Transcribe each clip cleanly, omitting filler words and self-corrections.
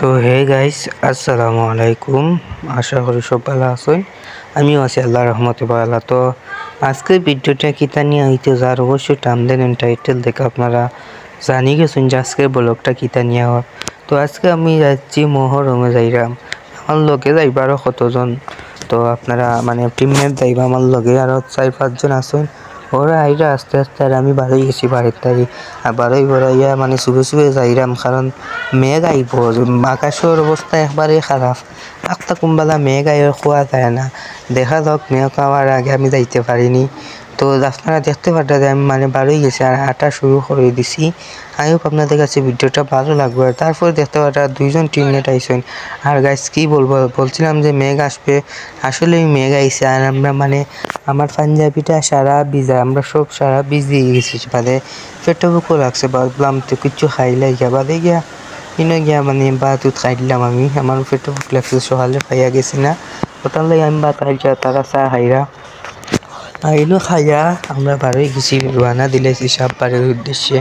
তো hey guys, আসসালামু আলাইকুম। আশা করি সব ভালো আছেন। আমিও আছি আল্লাহর রহমতে ভালো। তো আজকের ভিডিওটা কিতা নিয়ে হইতে যার অবশ্যই থাম্বনেল এন্ড টাইটেল দেখে আপনারা জানি গেছেন যে আজকের ব্লগটা কিতা নিয়ে হওয়ার। তো আজকে আমি যাচ্ছি মহরমে যাইরাম। আমার লগে যাইবারও কতজন, তো আপনারা মানে টিমমেট যাইবা আমার লগে আরও 4-5 জন আছেন। ওরা আইরা আস্তে আস্তে আর আমি বারোই গেছি বাড়ির তারি আর বারোই বড়াইয়া মানে শুভে শুভে যাইরাম, কারণ মেঘ আইব, আকাশের অবস্থা একবারে খারাপ। একটা কুম্বালা মেঘ আইয়ে খোয়া যায় না। দেখা যাক মেঘ পাওয়ার আগে আমি যাইতে পারিনি। তো আপনারা দেখতে পারতেন যে আমি মানে বারোই গেছি আর হাঁটা শুরু করে দিছি। আই হোপ আপনাদের কাছে ভিডিওটা ভালো লাগবে। আর তারপরে দেখতে পারতেন 2জন টিমমেট আইসেন। আর গাইস কি বলবো, বলছিলাম যে মেঘ আসবে, আসলে মেঘ আইসে। আর আমরা মানে আমার পাঞ্জাবিটা সারা ভিজা, আমরা সব সারা ভিজে গেছি, মানে পেটে বুকও লাগছে। ভাবলাম তো কিছু খাইলাই গিয়া বাদে গিয়া কিনে গিয়া মানে ভাত খাইলাম আমি, আমার পেটে বুক লাগছে, সকালে খাইয়া গেছি না, ওটার লাগে আমি ভাত খাইছা, তারা চা খাইরা আইলো খাইয়া আমরা বাড়ি গেছি, রানা দিলেছি সাববাড়ির উদ্দেশ্যে।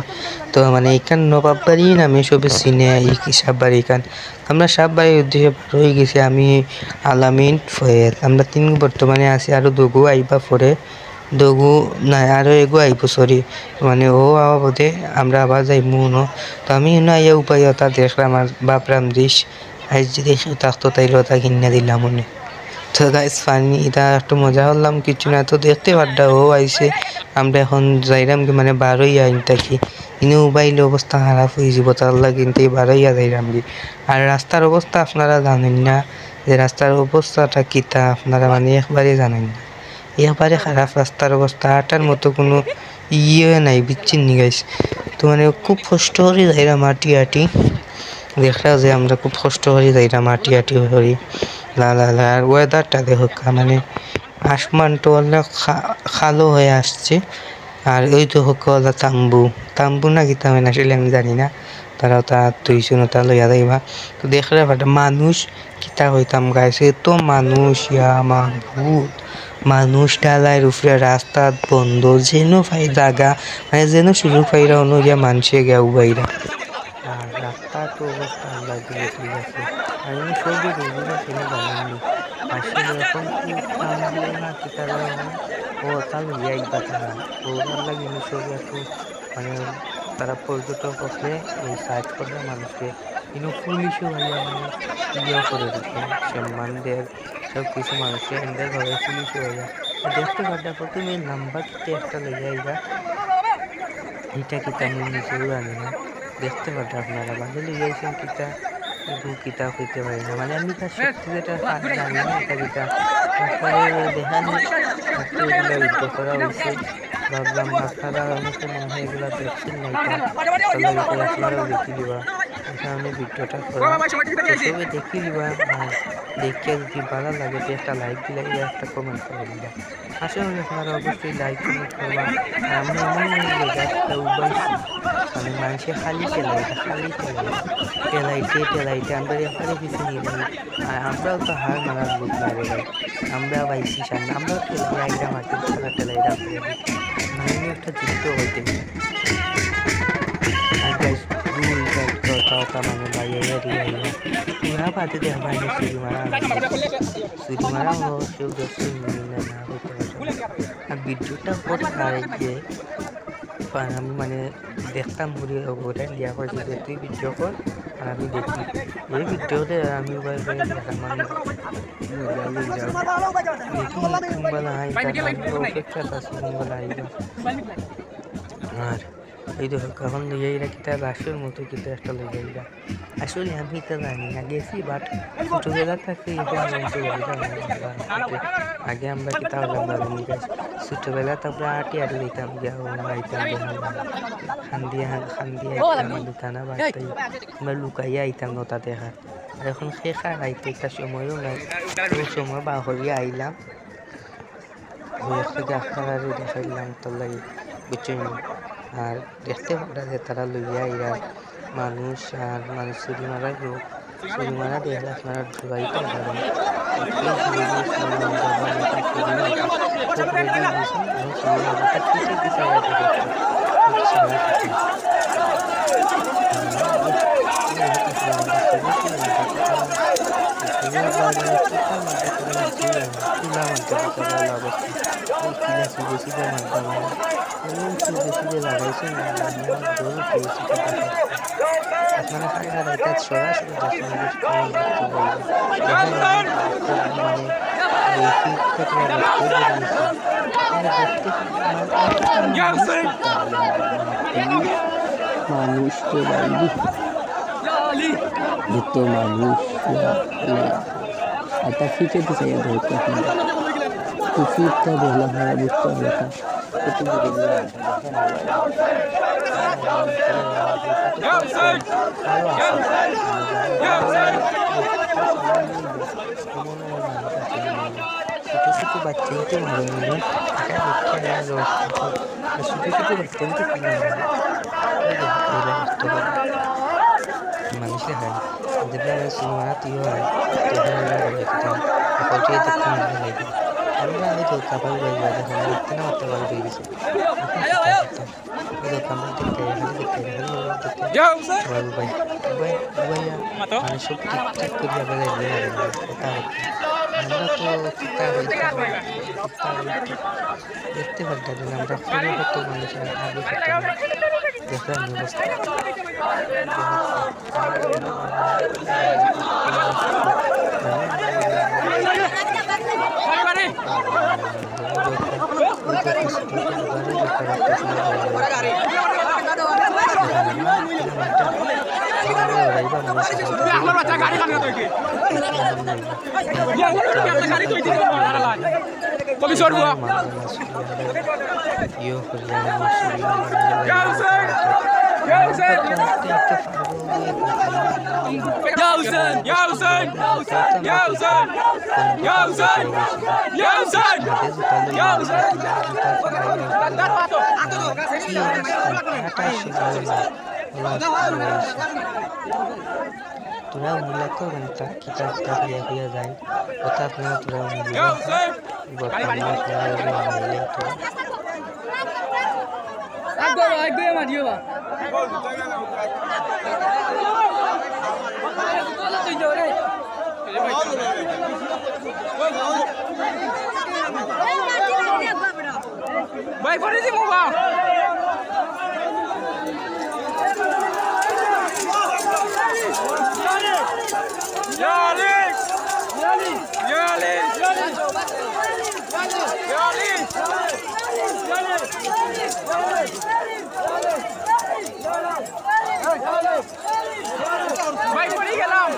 তো মানে এখান নবাববাড়ি নামে সবে চিনে এই সাববাড়ি এখান। আমরা সাববাড়ির উদ্দেশ্যে হয়ে গেছি, আমি আলামিন ফয়েদ, আমরা 3 বর্তমানে আছি। আরও দগু আইবা পরে, দগু নাই আরও এগু আইব, সরি মানে ও আওয়া বোধে আমরা আবার যাইমু ন। তো আমি আইয়া উপায় ওটা দেখলাম আর বাপরাম দিস আজ যে দেখি থাকতো তাইলে ওটা কিনে দিলাম মনে। তো গাইস ফানি এটা একটু মজা হলাম, কিছু না। তো দেখতে পাড্ডা ও আইসে, আমরা এখন যাইরাম কি মানে বারোই আইন থাকি ইনি মোবাইলের অবস্থা খারাপ হয়ে যাব, তার লাগে কিন্তু বারোইয়া যাইরাম কি। আর রাস্তার অবস্থা আপনারা জানেন না, যে রাস্তার অবস্থাটা কিতা আপনারা মানে একবারে জানেন না, একবারে খারাপ রাস্তার অবস্থা, হাঁটার মতো কোনো ইয়ে নাই, বিচ্ছিন্নি গাইস। তো মানে খুব কষ্ট করে যাইরাম হাঁটি হাঁটি, দেখা যে আমরা খুব কষ্ট করে যাইরাম হাঁটি হাঁটি করি। আর ওয়েদারটা দেখো, মানে আসমানটা অনেক কালো হয়ে আসছে। আর ওই তো হোক তাম্বু না কি তামেন আসলে আমি জানি না, তারাও তা তুইছো না তা লইয়া যাইবা। তো দেখলে একটা মানুষ কিতা হইতাম গাইছে, তো মানুষ ভূত মানুষ ডালাইয়ের উপরে রাস্তা বন্ধ, যেন ফাই জায়গা মানে যেন সুযোগ পাইরা অন্য গিয়া মানুষে গিয়া উবাইরা। আর রাস্তার তো অবস্থা আমরা দিকে ঠিক আছে, আর আমি সবই রোগীরা কিনে জানেননি আসলে এখন কি থামবো না কি তারা ও তাহলে যাইবা তারা ওর লাগে সবই একটু মানে তারা পর্যটক হলে এই সাইড করে মানুষকে কিন্তু পুলিশও ভাইয়া মানে ইয়েও করে দিচ্ছে, সম্মান দেয় সব কিছু মানুষকে এদের ঘরে পুলিশও ভাইয়া দেখতে পারটা প্রথমে নাম্বার একটা লেগে আইবা, এটা কি তেমন নিজেও জানি না। দেখতে পারতো আপনারা বাজারে গিয়েছেন কিতা কিতা হইতে পারি না, মানে আমি তার সত্যি যেটা জানি না এটা কিতা তারপরে দেখানি একটু এগুলো ভিডিও করা হয়েছে। ভাবলাম আপনারা অনেকে মনে হয় এগুলো দেখছেন না, এটা তাহলে আপনারাও দেখি দিবা এই কারণে ভিডিওটা করা, সবে দেখি দিবা। আর দেখিয়া যদি ভালো লাগে তো একটা লাইক দিলে একটা কমেন্ট করে দিবা। আশা করি আপনারা অবশ্যই লাইক কমেন্ট করবা। আর আমরা এমন জায়গাটা উবাইছি মানে মানুষের খালি টেলাইতে আমরা এবারে কিছু নিলাই। আর আমরাও তো হার মারার লোক না রে ভাই, আমরা পাইছি সামনে, আমরাও টেলাইরা মাটির খেলা টেলাইরা করে দিই, মানে একটা যুদ্ধ হইতে। আর গাইস কথা মানে বাইরে পুরা বাদে দেখবা চুরি মারা কেউ দেখছে না হইতে পারে। আর ভিডিওটা পরে গিয়ে আমি মানে দেখতাম ওটা লিয়া করেছি যে তুই ভিডিও কর আর আমি দেখি এই ভিডিওতে আমি দেখার মানে দেখি কুম্বালা অপেক্ষা আছে কুম্বালা আইবা। আর এই দেখো এখন লইয়া কিতা রাসের মতো কিতা একটা লইয়া, আসলে আমি তো জানি না গেছি, বাট ছোটোবেলা থাকতে আগে আমরা কিতা হলাম বাগানি গাছ ছোটোবেলা, তারপরে আটি দিতাম গিয়া আইতাম খান্দিয়া লুকানা বাড়তাই আমরা লুকাইয়া আইতাম নতা দেখা। আর এখন শেখার আইতে একটা সময়ও নাই, ওই সময় বাহরিয়া আইলাম আপনারা দেখাইলাম তোর লাগে বুঝছেন। আর দেখতে পারা যে তারা লইয়া ইরা মানুষ আর মানে চুরি মারার লোক, চুরি মারা দেখলে আপনারা ঢুকাইতে পারেন। আপনারা কারা রাইতাত সরাসরি দেখেন মানে এই ফিট থেকে মানুষ তো বাইরে দুটো মানুষ आता फीचे तो चाहिए बहुत तो फीट बोला है बुझता होता छोटे बच्चे तो मारेंगे छोटे बच्चे तो manusia kan jadi semua tiwa jadi lagi kita kalau dia tekan lagi kalau itu kapal lagi ada sama itu nama kapal lagi bisa itu kapal tekan ya usah baru baik ya masuk tik kerja balik dia আমরা তো দেখতে পারতাম না আমরা follow করতে মানুষের আগে করতাম দেখলাম ব্যবস্থা Turau mulai bentar kita lihat যায় otak na turau mulai buat kamu mulai itu agak ya Mario ba Baik, pada sih mau bang. Baik, pergi ke dalam.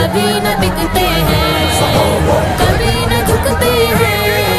कभी न बिकते हैं, कभी न झुकते हैं।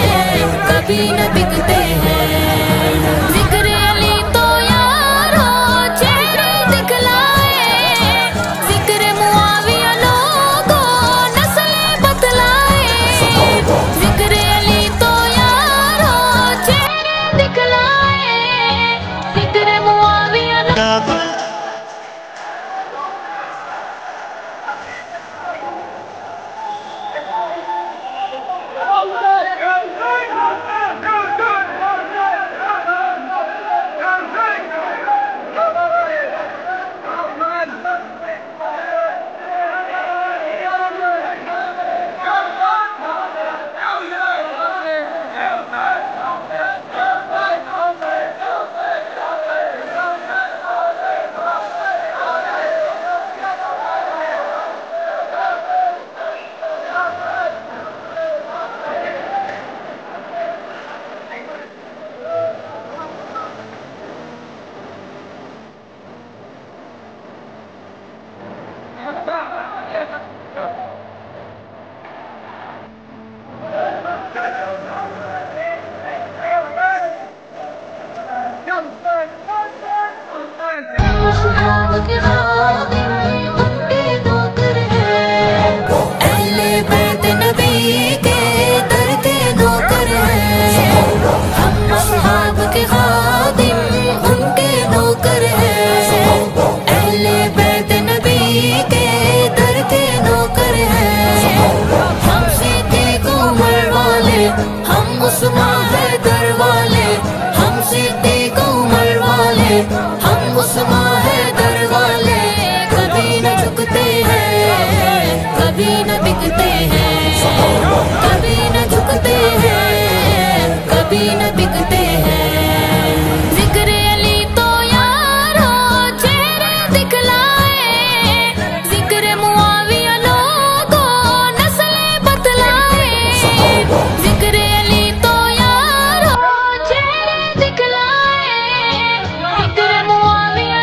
उस्मां हैदर वाले, हम सिद्दीक उमर वाले, हम उस्मां हैदर वाले, कभी न झुकते हैं, कभी न बिकते हैं, कभी न झुकते हैं, कभी न बिकते हैं। जिक्र अली तो यारो चेहरे दिखलाए, जिक्र मुआविया लोगों नस्लें बतलाए, जिक्र अली तो यारो चेहरे दिखलाए, जिक्र मुआविया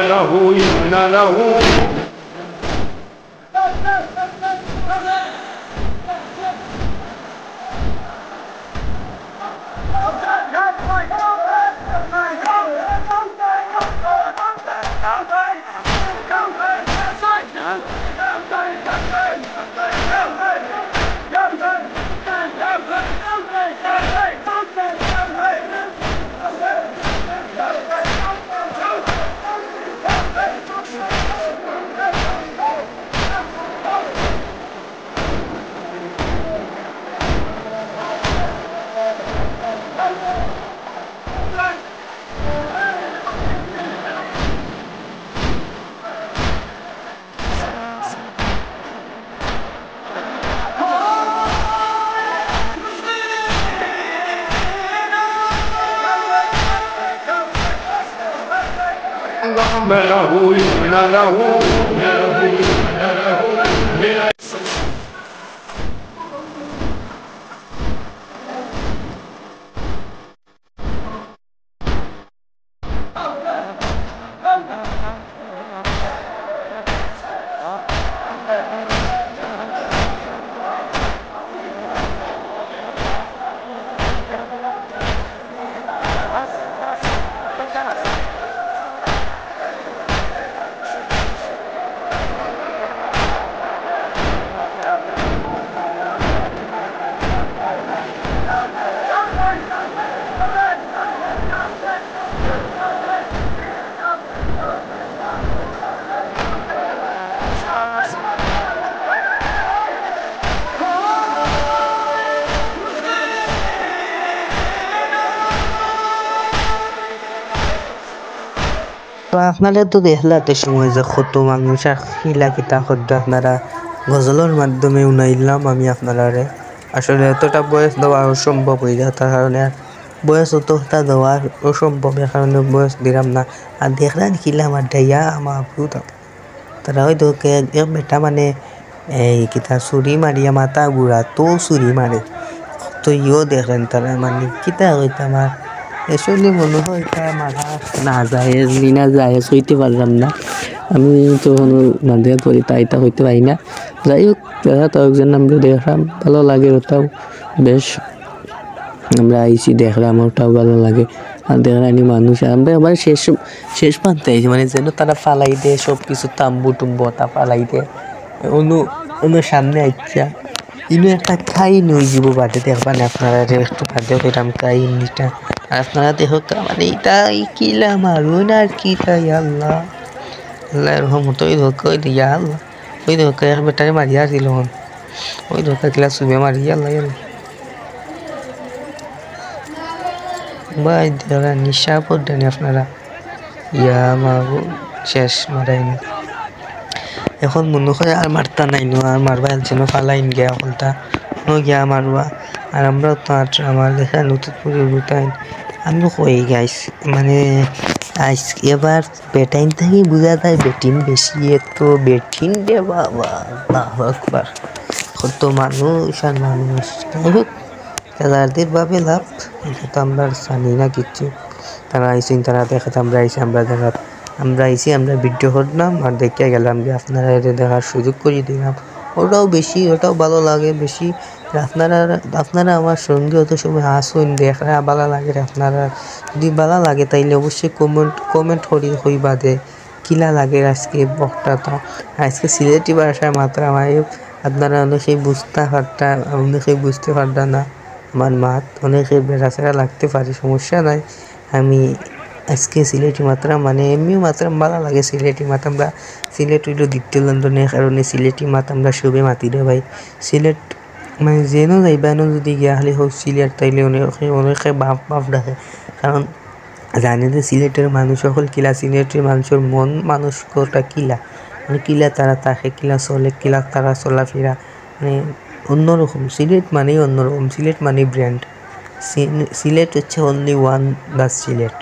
له إن له আপনারা তো দেখলাতে সময় যে কত মানুষ আর খিলা কিতা করতে আপনারা গজলের মাধ্যমে উনাইলাম আমি আপনারারে আসলে এতটা বয়স দেওয়া অসম্ভব হয়ে যায় তার কারণে আর বয়স অতটা দেওয়া অসম্ভবের কারণে বয়স দিলাম না আর দেখলেন খিলা আমার ডাইয়া আমার ভূত তারা হয়তো এক বেটা মানে এই কিতা চুরি মারিয়া মাথা বুড়া তো চুরি মারে তো ইও দেখলেন তারা মানে কিতা হইতে আমার আসলে মনে হয় এটা মারা না যায় না যায় হইতে পারলাম না আমি তখন মাঝে পড়ি তাইটা হইতে পারি না যাই হোক তারা তো একজন আমরা দেখলাম ভালো লাগে ওটাও বেশ আমরা আইসি দেখলাম ওটাও ভালো লাগে আর দেখলাম মানুষ আমরা আবার শেষ প্রান্তে আইসি মানে যেন তারা ফালাই দেয় সব কিছু তাম্বু টুম্বু তা ফালাই দেয় অন্য সামনে আইসা ইনু একটা কাহিনী হয়ে যাব বাদে দেখবেন আপনারা একটু বাদে কইলাম কাহিনীটা আপনারা দেখো মানে এটা কিলা মারুন আর কি তাই আল্লাহ আল্লাহর রহমত ওই ধোকা ওই দিয়া আল্লাহ ওই ধোকা এক বেটারে মারিয়া আসছিল ওই ধোকা কিলা সুবে মারিয়া আল্লাহ ভাই দেখা নিশা পড়েন আপনারা ইয়া মারু শেষ মারাইনি এখন মনে করে আর মারতা নাই নো আর মারবা আনছে না ফালাইন গিয়া হলতা নো গিয়া মারবা আর আমরাও তো আমার দেখা নতুন করে রুটাইন আমি কই গাইস মানে আজ এবার বেটাইন থেকে বোঝা যায় বেটিন বেশি এত বেটিন রে বাবা আল্লাহু আকবার কত মানুষ আর মানুষ যাই হোক তাদের ভাবে লাভ এটা তো আমরা জানি না কিচ্ছু তারা আইসিন তারা দেখাতে আমরা আইসি আমরা আইসি আমরা ভিডিও করলাম আর দেখে গেলাম যে আপনারা এটা দেখার সুযোগ করে দিলাম ওটাও ভালো লাগে বেশি আপনারা আমার সঙ্গে অত সময় আসুন দেখা ভালো লাগে আপনারা যদি ভালো লাগে তাইলে অবশ্যই কমেন্ট হইবা দে কিলা লাগে আজকে বক্তাটা আজকে সিলেটি ভাষায় মাত্র আমার আপনারা অনেকেই বুঝতে পারতা না আমার মাত অনেকে বেড়াচেরা লাগতে পারে সমস্যা নাই আমি আজকে সিলেটি মাত্রা মানে এমনিও মাত্রা ভালো লাগে সিলেটি মাত আমরা সিলেট হইল দ্বিতীয় লন্ডনের কারণে সিলেটি মাত আমরা সবে মাতি রে ভাই সিলেট মানে যেন যাইবা যদি গিয়া খালি হোক সিলেট তাইলে অনেকে বাপ ডাকে কারণ জানে যে সিলেটের মানুষ সকল কিলা সিলেটের মানুষের মন মানসিকতা কিলা মানে কিলা তারা তাকে কিলা চলে কিলা তারা চলাফেরা মানে অন্যরকম সিলেট মানেই অন্যরকম সিলেট মানে ব্র্যান্ড সিলেট হচ্ছে only one the Sylhet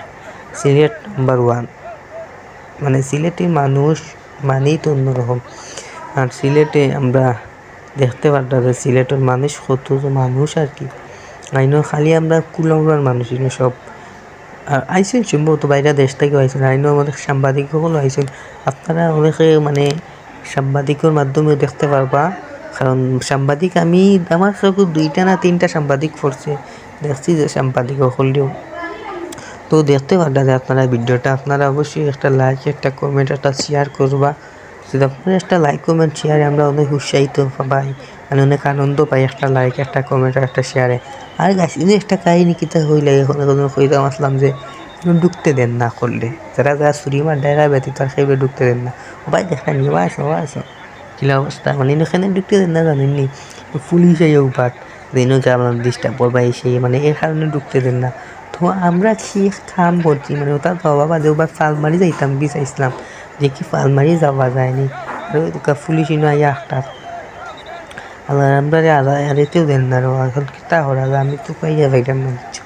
number 1 মানে সিলেটের মানুষ মানেই তো অন্যরকম আর সিলেটে আমরা দেখতে পারতাম যে সিলেটের মানুষ কত মানুষ আর কি আইনো খালি আমরা কুলাউড়ার মানুষ সব আর আইসেন সম্ভবত বাইরে দেশ থেকে আইসেন আইনো আমাদের সাংবাদিক সকলও আইসেন আপনারা অনেকে মানে সাংবাদিকের মাধ্যমে দেখতে পারবা কারণ সাংবাদিক আমার সব 2টা না 3টা সাংবাদিক পড়ছে দেখছি যে সাংবাদিক হলেও তো দেখতে পারবা যে আপনারা ভিডিওটা আপনারা অবশ্যই একটা লাইক একটা কমেন্ট একটা শেয়ার করবা যদি আপনারা একটা লাইক কমেন্ট শেয়ারে আমরা অনেক উৎসাহিত পাই মানে অনেক আনন্দ পাই একটা লাইক একটা কমেন্ট একটা শেয়ারে আর গাছ একটা কাহিনী কিতা হইলে এখন কইতাম আসলাম যে ঢুকতে দেন না করলে যারা সুরিমার ডায়রা ব্যতীত আর সেইভাবে ঢুকতে দেন না ভাই দেখা নিবা আসো কিলা অবস্থা মানে এখানে ঢুকতে দেন না জানেননি পুলিশ উপাট যেনকে আপনার ডিস্টার্ব করবা সেই মানে এর কারণে ঢুকতে দেন না তো আমরা কি কাম করছি মানে ওটা বাবা দেওবার ফালমারি যাইতাম চাইছিলাম যে কি ফালমারি যাওয়া যায়নি আর পুলিশ আইয়া একটা আল্লাহ আমরা আরেতেও দেন না এখন কিতা করা যায় আমি তো পাইয়া যাইতাম না কিছু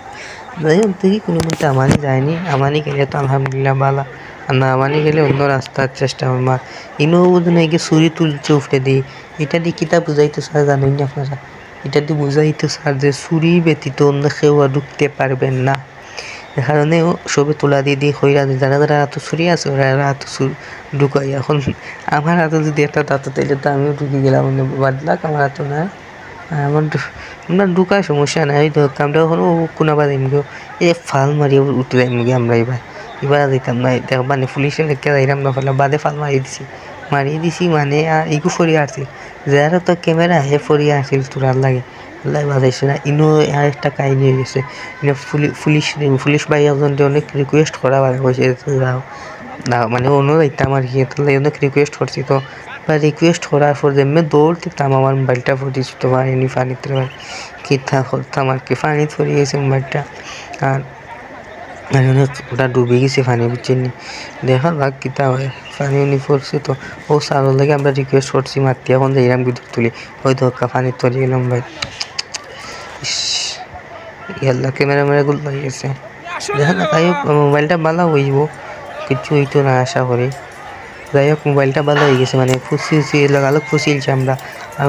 যাই হোক দেখি কোনো মধ্যে আমানি যায়নি আমানি গেলে তো আলহামদুলিল্লাহ ভালো আর না আমানি গেলে অন্য রাস্তার চেষ্টা আমার ইনো বোধ নাকি ছুরি তুলছে উঠে দিই এটা দিয়ে কিতা বুঝাইতে স্যার জানেন না আপনারা এটা দিয়ে বুঝাইতে স্যার যে ছুরি ব্যতীত অন্য কেউ ঢুকতে পারবেন না এ কারণে সবে তোলা দিয়ে হইরা যারা হাতে ছুরি আছে ওরা হাতে ঢুকাই এখন আমার হাতে যদি একটা দাঁত তাইলে তো আমিও ঢুকে গেলাম বাদলাক আমার হাতে না আমরা ঢুকার সমস্যা নাই তো কামটা হলো কোনাবা যাইম গো ফাল মারিয়ে উঠে যাইম গে আমরা এবার যাইতাম না মানে পুলিশের লেখা যাইলাম না ফেলা বাদে ফাল মারিয়ে দিছি মানে ইগু ফরিয়া আসছিল যারা তো ক্যামেরা ফরিয়া আসছিল তোরার লাগে আল্লাহ বাজাইছে না ইনো আর একটা কাহিনী হয়ে গেছে পুলিশ ভাই একজন অনেক রিকোয়েস্ট করা হয়েছে যাও না মানে অন্য যাইতাম আর কি তাহলে অনেক রিকোয়েস্ট করছি তো বা রিকোয়েস্ট করার পর যেমনি দৌড়তাম আমার মোবাইলটা ফুটিয়েছি তোমার এমনি পানিতে কিতা করতাম আর কি পানিতে পড়ে গেছে মোবাইলটা আর মানে অনেক ওটা ডুবে গেছে পানি বুঝছেন দেখার ভাগ কিতা হয় পানি উনি পড়ছে তো ও সারোর লাগে আমরা রিকোয়েস্ট করছি মাতি এখন যে এরম বিদ্যুৎ তুলি ওই ধক্কা পানি তলে গেলাম ভাই ইয়াল্লা ক্যামেরা গুলো হয়ে গেছে দেখা না তাই হোক মোবাইলটা ভালো হইব কিছু হইতো না আশা করি যাই হোক মোবাইলটা ভালো হয়ে গেছে মানে ফুসিলছি লাগালো ফুসিলছি আমরা আর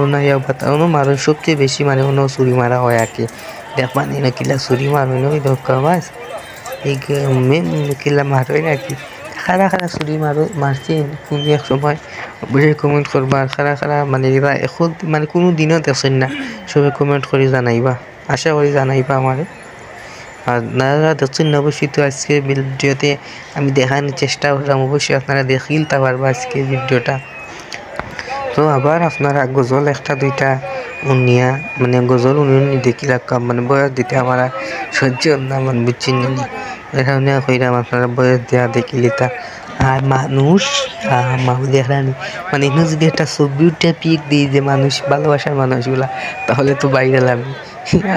অন্য মারো সবচেয়ে বেশি মানে অন্য চুরি মারা হয় আর কি দেখবা নি না কিলা চুরি মারো না ওই ধক্কা বাস এই কিলা মারোই না কি খারা চুরি মারছি কোনো এক সময় বুঝে কমেন্ট করবা খারা মানে এবার এখন মানে কোনো দিনও দেখছেন না সবাই কমেন্ট করে জানাইবা আশা করি জানাইবা আমারে আর নারা দেখছেন না অবশ্যই তো আজকে ভিডিওতে আমি দেখানোর চেষ্টা করলাম অবশ্যই আপনারা দেখিলতে পারবা আজকে ভিডিওটা তো আবার আপনারা গজল একটা দুইটা উনিয়া মানে গজল উনি দেখি রাখলাম মানে বয়স দিতে আমার সহ্য না মানে বুঝছেন না এখানে কইরাম আপনারা বয়স দেওয়া দেখিলিতা আর মানুষ দেখলানি মানে এখানে যদি একটা ছবিটা পিক দিই যে মানুষ ভালোবাসার মানুষগুলা তাহলে তো বাইরে লাগবে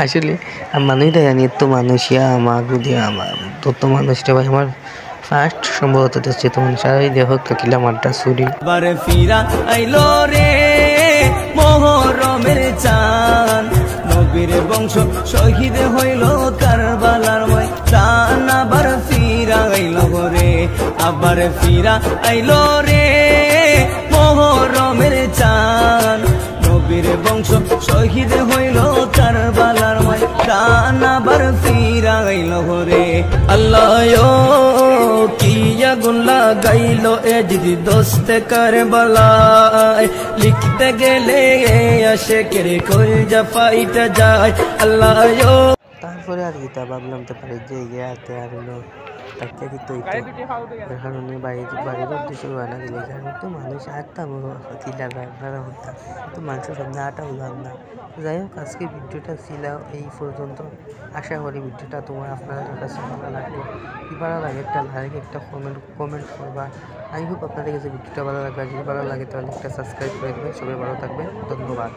আসলে মানুষ দেখানি এত মানুষিয়া আমার যদি আমার তত মানুষটা ভাই আমার ফার্স্ট সম্ভবত হচ্ছে তখন সারাই দেহ কিলা মারটা চুরি বারে ফিরা আইলো রে মোহরমের চাঁদ নবীর বংশ শহীদ হইল কারবালার ময়দান আবার ফিরা আইল রে আবার ফিরা আইল রে মুহররমের চাঁদ নবীর বংশ শহীদ হইল কারবালার ময়দান আবার ফিরা আইল রে আল্লাহ কিয়া গুল্লা গাইল এ দিদি দোস্তে কারবালায় লিখতে গেলে আসে কেরে কই যা ফাইটা যায় আল্লাহ। তারপরে আর গীতা ভাবলাম তো পারে যে গিয়াতে আর হলো তাকে কি তো এখন উনি বাড়ির উদ্দেশ্যে বানা দিলে কারণ তো মানুষ আটটা তিলা আপনারা হতাম তো মানুষের সামনে আটা হলাম না। যাই হোক আজকে ভিডিওটা ছিল এই পর্যন্ত। আশা করি ভিডিওটা তোমার আপনাদের কাছে ভালো লাগবে। কি ভালো লাগে একটা লাইক একটা কমেন্ট করবা। আই হোপ আপনাদের কাছে ভিডিওটা ভালো লাগবে। যদি ভালো লাগে তাহলে একটা সাবস্ক্রাইব করে দেবেন। সবাই ভালো থাকবেন, ধন্যবাদ।